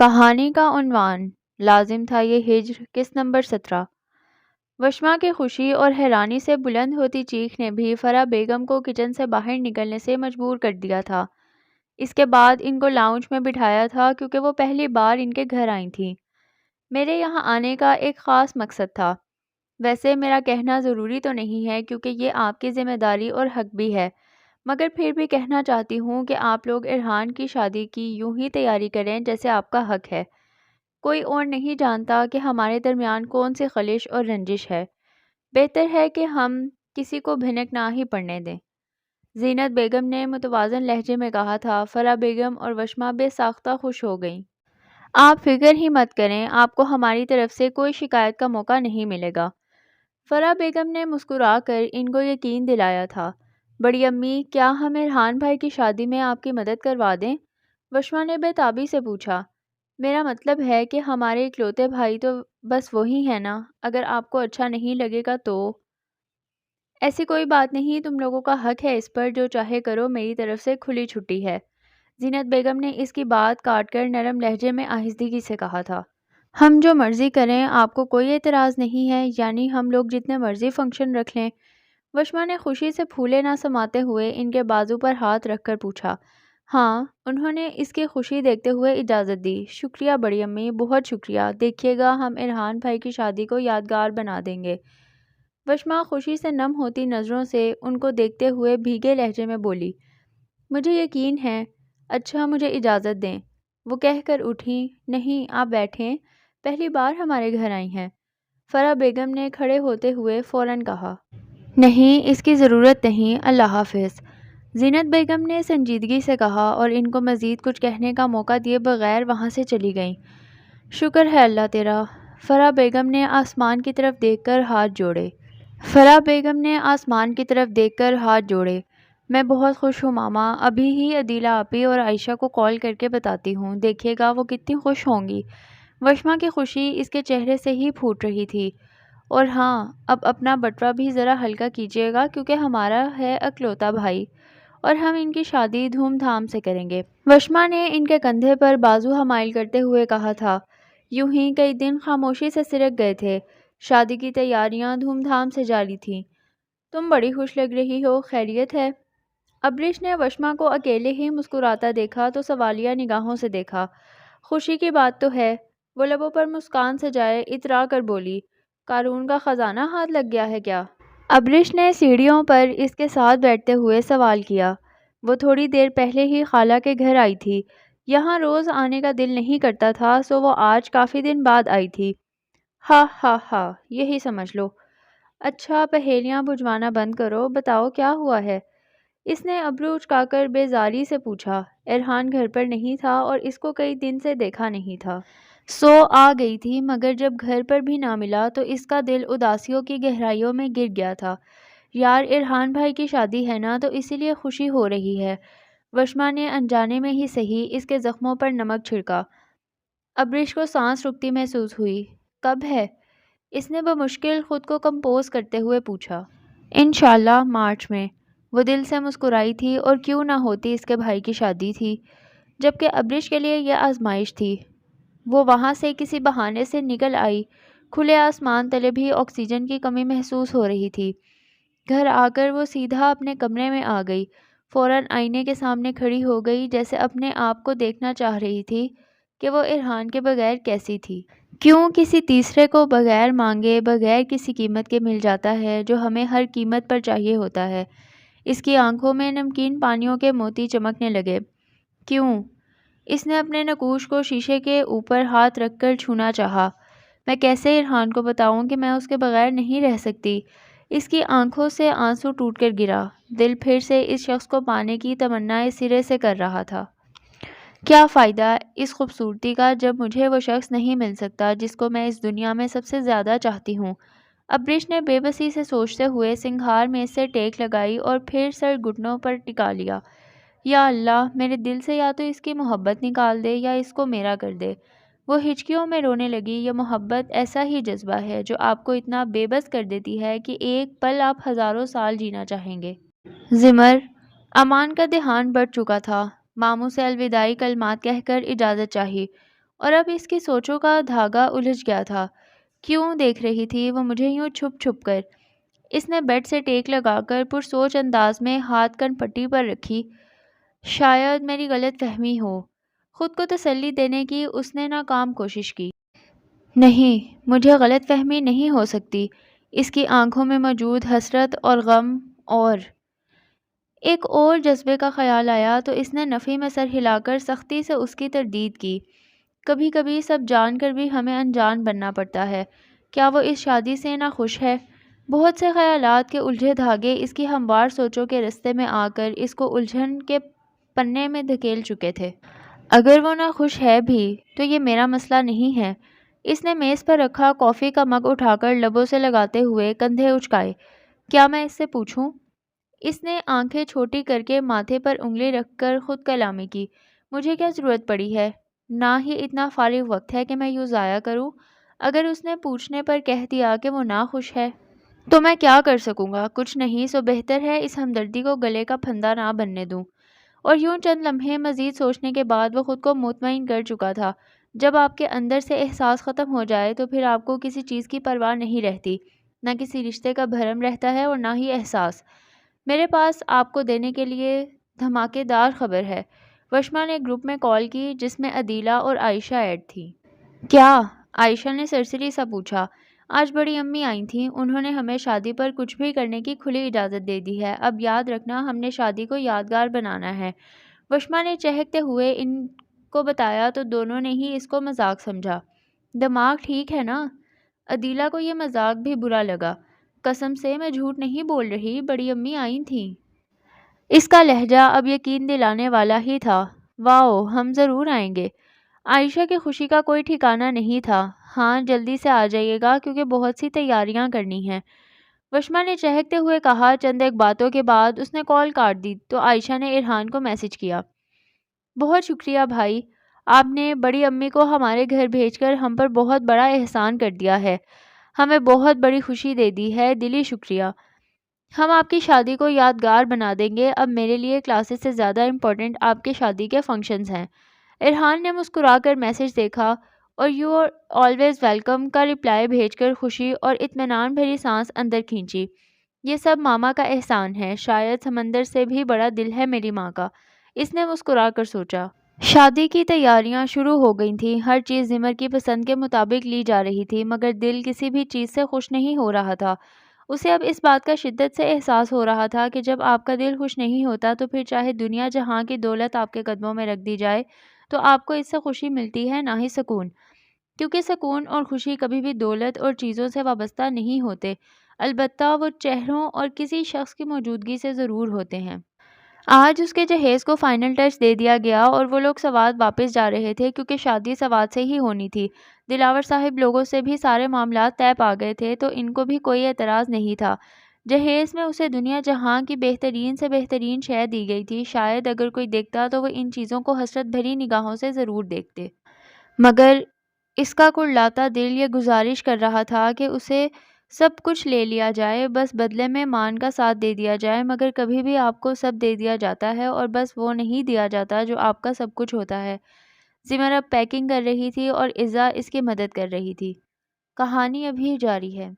کہانی کا عنوان لازم تھا یہ ہجر قسط نمبر 17۔ وشما کی خوشی اور حیرانی سے بلند ہوتی چیخ نے بھی فرح بیگم کو کچن سے باہر نکلنے سے مجبور کر دیا تھا۔ اس کے بعد ان کو لاؤنج میں بٹھایا تھا کیونکہ وہ پہلی بار ان کے گھر آئی تھیں۔ میرے یہاں آنے کا ایک خاص مقصد تھا۔ ویسے میرا کہنا ضروری تو نہیں ہے کیونکہ یہ آپ کی ذمہ داری اور حق بھی ہے، مگر پھر بھی کہنا چاہتی ہوں کہ آپ لوگ ارحان کی شادی کی یوں ہی تیاری کریں جیسے آپ کا حق ہے۔ کوئی اور نہیں جانتا کہ ہمارے درمیان کون سی خلش اور رنجش ہے۔ بہتر ہے کہ ہم کسی کو بھنک نہ ہی پڑنے دیں۔ زینت بیگم نے متوازن لہجے میں کہا تھا۔ فرح بیگم اور وشما بے ساختہ خوش ہو گئیں۔ آپ فکر ہی مت کریں، آپ کو ہماری طرف سے کوئی شکایت کا موقع نہیں ملے گا۔ فرح بیگم نے مسکرا کر ان کو یقین دلایا تھا۔ بڑی امی، کیا ہم ارحان بھائی کی شادی میں آپ کی مدد کروا دیں؟ وشما نے بے تابی سے پوچھا۔ میرا مطلب ہے کہ ہمارے اکلوتے بھائی تو بس وہی ہے نا، اگر آپ کو اچھا نہیں لگے گا تو۔ ایسی کوئی بات نہیں، تم لوگوں کا حق ہے اس پر، جو چاہے کرو، میری طرف سے کھلی چھٹی ہے۔ زینت بیگم نے اس کی بات کاٹ کر نرم لہجے میں آہستگی سے کہا تھا۔ ہم جو مرضی کریں، آپ کو کوئی اعتراض نہیں ہے؟ یعنی ہم لوگ جتنے مرضی فنکشن رکھ لیں؟ وشما نے خوشی سے پھولے نہ سماتے ہوئے ان کے بازو پر ہاتھ رکھ کر پوچھا۔ ہاں، انہوں نے اس کی خوشی دیکھتے ہوئے اجازت دی۔ شکریہ بڑی امی، بہت شکریہ، دیکھیے گا ہم ارحان بھائی کی شادی کو یادگار بنا دیں گے۔ وشما خوشی سے نم ہوتی نظروں سے ان کو دیکھتے ہوئے بھیگے لہجے میں بولی۔ مجھے یقین ہے۔ اچھا، مجھے اجازت دیں، وہ کہہ کر اٹھیں۔ نہیں، آپ بیٹھیں، پہلی بار ہمارے گھر آئی ہیں۔ فرح بیگم نے کھڑے ہوتے ہوئے فوراً کہا۔ نہیں، اس کی ضرورت نہیں، اللہ حافظ۔ زینت بیگم نے سنجیدگی سے کہا اور ان کو مزید کچھ کہنے کا موقع دیے بغیر وہاں سے چلی گئیں۔ شکر ہے اللہ تیرا۔ فرح بیگم نے آسمان کی طرف دیکھ کر ہاتھ جوڑے۔ میں بہت خوش ہوں ماما، ابھی ہی عدیلہ آپی اور عائشہ کو کال کر کے بتاتی ہوں، دیکھیے گا وہ کتنی خوش ہوں گی۔ وشما کی خوشی اس کے چہرے سے ہی پھوٹ رہی تھی۔ اور ہاں، اب اپنا بٹوا بھی ذرا ہلکا کیجیے گا کیونکہ ہمارا ہے اکلوتا بھائی، اور ہم ان کی شادی دھوم دھام سے کریں گے۔ وشما نے ان کے کندھے پر بازو حمائل کرتے ہوئے کہا تھا۔ یوں ہی کئی دن خاموشی سے سرک گئے تھے۔ شادی کی تیاریاں دھوم دھام سے جاری تھیں۔ تم بڑی خوش لگ رہی ہو، خیریت ہے؟ ابریش نے وشما کو اکیلے ہی مسکراتا دیکھا تو سوالیہ نگاہوں سے دیکھا۔ خوشی کی بات تو ہے، وہ لبوں پر مسکان سجائے اترا کر بولی۔ قارون کا خزانہ ہاتھ لگ گیا ہے کیا؟ ابریش نے سیڑھیوں پر اس کے ساتھ بیٹھتے ہوئے سوال کیا۔ وہ تھوڑی دیر پہلے ہی خالہ کے گھر آئی تھی، یہاں روز آنے کا دل نہیں کرتا تھا، سو وہ آج کافی دن بعد آئی تھی۔ ہا ہا ہا، یہی سمجھ لو۔ اچھا، پہیلیاں بجھوانا بند کرو، بتاؤ کیا ہوا ہے؟ اس نے ابرو اچکا کر بیزاری سے پوچھا۔ ارحان گھر پر نہیں تھا اور اس کو کئی دن سے دیکھا نہیں تھا، سو آ گئی تھی، مگر جب گھر پر بھی نہ ملا تو اس کا دل اداسیوں کی گہرائیوں میں گر گیا تھا۔ یار، ارحان بھائی کی شادی ہے نا، تو اسی لیے خوشی ہو رہی ہے۔ وشما نے انجانے میں ہی صحیح اس کے زخموں پر نمک چھڑکا۔ ابریش کو سانس رکتی محسوس ہوئی۔ کب ہے؟ اس نے بمشکل خود کو کمپوز کرتے ہوئے پوچھا۔ انشاءاللہ مارچ میں۔ وہ دل سے مسکرائی تھی، اور کیوں نہ ہوتی، اس کے بھائی کی شادی تھی، جبکہ ابریش کے لیے یہ آزمائش تھی۔ وہ وہاں سے کسی بہانے سے نکل آئی۔ کھلے آسمان تلے بھی آکسیجن کی کمی محسوس ہو رہی تھی۔ گھر آ کر وہ سیدھا اپنے کمرے میں آ گئی۔ فوراً آئینے کے سامنے کھڑی ہو گئی، جیسے اپنے آپ کو دیکھنا چاہ رہی تھی کہ وہ ارحان کے بغیر کیسی تھی۔ کیوں کسی تیسرے کو بغیر مانگے، بغیر کسی قیمت کے مل جاتا ہے جو ہمیں ہر قیمت پر چاہیے ہوتا ہے؟ اس کی آنکھوں میں نمکین پانیوں کے موتی چمکنے لگے۔ کیوں؟ اس نے اپنے نقوش کو شیشے کے اوپر ہاتھ رکھ کر چھونا چاہا۔ میں کیسے ارحان کو بتاؤں کہ میں اس کے بغیر نہیں رہ سکتی؟ اس کی آنکھوں سے آنسو ٹوٹ کر گرا۔ دل پھر سے اس شخص کو پانے کی تمنا سرے سے کر رہا تھا۔ کیا فائدہ اس خوبصورتی کا جب مجھے وہ شخص نہیں مل سکتا جس کو میں اس دنیا میں سب سے زیادہ چاہتی ہوں؟ ابریش نے بے بسی سے سوچتے ہوئے سنگھار میں سے ٹیک لگائی اور پھر سر گھٹنوں پر ٹکا لیا۔ یا اللہ، میرے دل سے یا تو اس کی محبت نکال دے یا اس کو میرا کر دے۔ وہ ہچکیوں میں رونے لگی۔ یہ محبت ایسا ہی جذبہ ہے جو آپ کو اتنا بے بس کر دیتی ہے کہ ایک پل آپ ہزاروں سال جینا چاہیں گے۔ زمر، امان کا دھیان بڑھ چکا تھا۔ ماموں سے الوداعی کلمات کہہ کر اجازت چاہی اور اب اس کی سوچوں کا دھاگا الجھ گیا تھا۔ کیوں دیکھ رہی تھی وہ مجھے یوں چھپ چھپ کر؟ اس نے بیڈ سے ٹیک لگا کر پرسوچ انداز میں ہاتھ کن پٹی پر رکھی۔ شاید میری غلط فہمی ہو۔ خود کو تسلی دینے کی اس نے ناکام کوشش کی۔ نہیں، مجھے غلط فہمی نہیں ہو سکتی۔ اس کی آنکھوں میں موجود حسرت اور غم اور ایک اور جذبے کا خیال آیا تو اس نے نفی میں سر ہلا کر سختی سے اس کی تردید کی۔ کبھی کبھی سب جان کر بھی ہمیں انجان بننا پڑتا ہے۔ کیا وہ اس شادی سے نہ خوش ہے؟ بہت سے خیالات کے الجھے دھاگے اس کی ہموار سوچوں کے رستے میں آ کر اس کو الجھن کے پنے میں دھکیل چکے تھے۔ اگر وہ نہ خوش ہے بھی تو یہ میرا مسئلہ نہیں ہے۔ اس نے میز پر رکھا کافی کا مگ اٹھا کر لبوں سے لگاتے ہوئے کندھے اچکائے۔ کیا میں اس سے پوچھوں؟ اس نے آنکھیں چھوٹی کر کے ماتھے پر انگلی رکھ کر خود کلامی کی۔ مجھے کیا ضرورت پڑی ہے؟ نہ ہی اتنا فارغ وقت ہے کہ میں یوں ضائع کروں۔ اگر اس نے پوچھنے پر کہہ دیا کہ وہ نہ خوش ہے تو میں کیا کر سکوں گا؟ کچھ نہیں، سو بہتر ہے اس ہمدردی کو گلے کا پھندا نہ بننے دوں۔ اور یوں چند لمحے مزید سوچنے کے بعد وہ خود کو مطمئن کر چکا تھا۔ جب آپ کے اندر سے احساس ختم ہو جائے تو پھر آپ کو کسی چیز کی پرواہ نہیں رہتی، نہ کسی رشتے کا بھرم رہتا ہے اور نہ ہی احساس۔ میرے پاس آپ کو دینے کے لیے دھماکے دار خبر ہے۔ وشما نے گروپ میں کال کی جس میں عدیلہ اور عائشہ ایڈ تھی۔ کیا؟ عائشہ نے سرسری سا پوچھا۔ آج بڑی امی آئی تھیں، انہوں نے ہمیں شادی پر کچھ بھی کرنے کی کھلی اجازت دے دی ہے۔ اب یاد رکھنا ہم نے شادی کو یادگار بنانا ہے۔ وشما نے چہکتے ہوئے ان کو بتایا تو دونوں نے ہی اس کو مذاق سمجھا۔ دماغ ٹھیک ہے نا؟ عدیلہ کو یہ مذاق بھی برا لگا۔ قسم سے میں جھوٹ نہیں بول رہی، بڑی امی آئی تھیں۔ اس کا لہجہ اب یقین دلانے والا ہی تھا۔ واؤ، ہم ضرور آئیں گے۔ عائشہ کی خوشی کا کوئی ٹھکانہ نہیں تھا۔ ہاں، جلدی سے آ جائیے گا کیونکہ بہت سی تیاریاں کرنی ہیں، وشما نے چہکتے ہوئے کہا۔ چند ایک باتوں کے بعد اس نے کال کاٹ دی تو عائشہ نے ارحان کو میسج کیا۔ بہت شکریہ بھائی، آپ نے بڑی امی کو ہمارے گھر بھیج کر ہم پر بہت بڑا احسان کر دیا ہے، ہمیں بہت بڑی خوشی دے دی ہے، دلی شکریہ۔ ہم آپ کی شادی کو یادگار بنا دیں گے۔ اب میرے لیے کلاسز سے زیادہ امپورٹنٹ آپ کے شادی کے فنکشنز ہیں۔ ارحان نے مسکرا کر میسج دیکھا اور یو آر آلویز ویلکم کا رپلائی بھیج کر خوشی اور اطمینان بھری سانس اندر کھینچی۔ یہ سب ماما کا احسان ہے، شاید سمندر سے بھی بڑا دل ہے میری ماں کا، اس نے مسکرا کر سوچا۔ شادی کی تیاریاں شروع ہو گئی تھیں، ہر چیز زمر کی پسند کے مطابق لی جا رہی تھی، مگر دل کسی بھی چیز سے خوش نہیں ہو رہا تھا۔ اسے اب اس بات کا شدت سے احساس ہو رہا تھا کہ جب آپ کا دل خوش نہیں ہوتا تو پھر چاہے دنیا جہاں کی دولت آپ کے قدموں میں رکھ دی جائے تو آپ کو اس سے خوشی ملتی ہے نہ ہی سکون، کیونکہ سکون اور خوشی کبھی بھی دولت اور چیزوں سے وابستہ نہیں ہوتے، البتہ وہ چہروں اور کسی شخص کی موجودگی سے ضرور ہوتے ہیں۔ آج اس کے جہیز کو فائنل ٹچ دے دیا گیا اور وہ لوگ سوات واپس جا رہے تھے کیونکہ شادی سوات سے ہی ہونی تھی۔ دلاور صاحب لوگوں سے بھی سارے معاملات طے پا گئے تھے تو ان کو بھی کوئی اعتراض نہیں تھا۔ جہیز میں اسے دنیا جہاں کی بہترین سے بہترین شے دی گئی تھی، شاید اگر کوئی دیکھتا تو وہ ان چیزوں کو حسرت بھری نگاہوں سے ضرور دیکھتے، مگر اس کا کڑلاتا دل یہ گزارش کر رہا تھا کہ اسے سب کچھ لے لیا جائے، بس بدلے میں مان کا ساتھ دے دیا جائے، مگر کبھی بھی آپ کو سب دے دیا جاتا ہے اور بس وہ نہیں دیا جاتا جو آپ کا سب کچھ ہوتا ہے۔ زمر اب پیکنگ کر رہی تھی اور عزا اس کی مدد کر رہی تھی۔ کہانی ابھی جاری ہے۔